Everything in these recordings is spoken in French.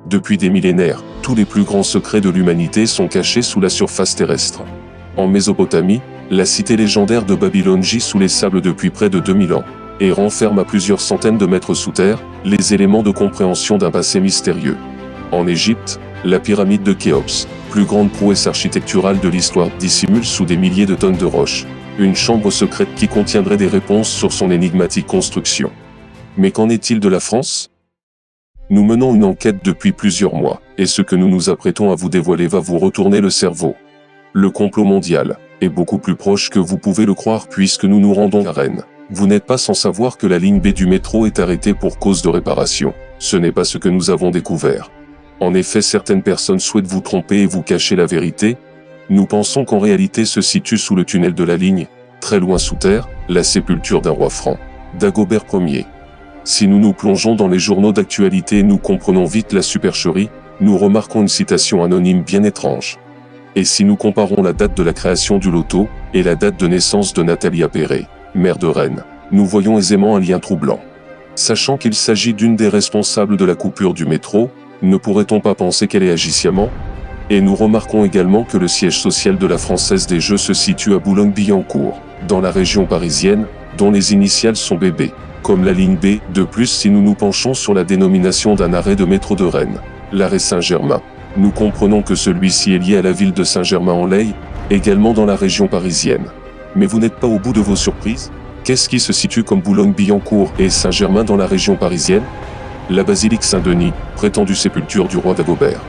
Depuis des millénaires, tous les plus grands secrets de l'humanité sont cachés sous la surface terrestre. En Mésopotamie, la cité légendaire de Babylone gît sous les sables depuis près de 2000 ans, et renferme à plusieurs centaines de mètres sous terre, les éléments de compréhension d'un passé mystérieux. En Égypte, la pyramide de Khéops, plus grande prouesse architecturale de l'histoire, dissimule sous des milliers de tonnes de roches, une chambre secrète qui contiendrait des réponses sur son énigmatique construction. Mais qu'en est-il de la France ? Nous menons une enquête depuis plusieurs mois, et ce que nous nous apprêtons à vous dévoiler va vous retourner le cerveau. Le complot mondial est beaucoup plus proche que vous pouvez le croire puisque nous nous rendons à Rennes. Vous n'êtes pas sans savoir que la ligne B du métro est arrêtée pour cause de réparation. Ce n'est pas ce que nous avons découvert. En effet, certaines personnes souhaitent vous tromper et vous cacher la vérité. Nous pensons qu'en réalité se situe sous le tunnel de la ligne, très loin sous terre, la sépulture d'un roi franc, Dagobert Ier. Si nous nous plongeons dans les journaux d'actualité et nous comprenons vite la supercherie, nous remarquons une citation anonyme bien étrange. Et si nous comparons la date de la création du loto et la date de naissance de Nathalie Appéré, maire de Rennes, nous voyons aisément un lien troublant. Sachant qu'il s'agit d'une des responsables de la coupure du métro, ne pourrait-on pas penser qu'elle est agi sciemment ? Et nous remarquons également que le siège social de la Française des Jeux se situe à Boulogne-Billancourt, dans la région parisienne, dont les initiales sont BB, comme la ligne B. De plus, si nous nous penchons sur la dénomination d'un arrêt de métro de Rennes, l'arrêt Saint-Germain, nous comprenons que celui-ci est lié à la ville de Saint-Germain-en-Laye, également dans la région parisienne. Mais vous n'êtes pas au bout de vos surprises ? Qu'est-ce qui se situe comme Boulogne-Billancourt et Saint-Germain dans la région parisienne ? La basilique Saint-Denis, prétendue sépulture du roi Dagobert.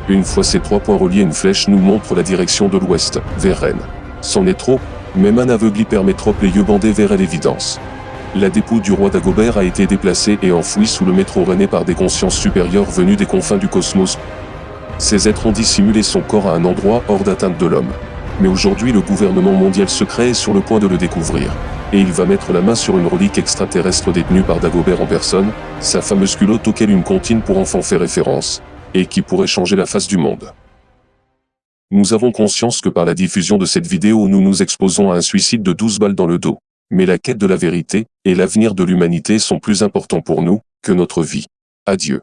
Une fois ces 3 points reliés, une flèche nous montre la direction de l'ouest, vers Rennes. C'en est trop, même un aveugle y permettra les yeux bandés vers l'évidence. La dépouille du roi Dagobert a été déplacée et enfouie sous le métro rennais par des consciences supérieures venues des confins du cosmos. Ces êtres ont dissimulé son corps à un endroit hors d'atteinte de l'homme. Mais aujourd'hui, le gouvernement mondial secret est sur le point de le découvrir. Et il va mettre la main sur une relique extraterrestre détenue par Dagobert en personne, sa fameuse culotte auquel une comptine pour enfants fait référence, et qui pourrait changer la face du monde. Nous avons conscience que par la diffusion de cette vidéo, nous nous exposons à un suicide de 12 balles dans le dos. Mais la quête de la vérité et l'avenir de l'humanité sont plus importants pour nous que notre vie. Adieu.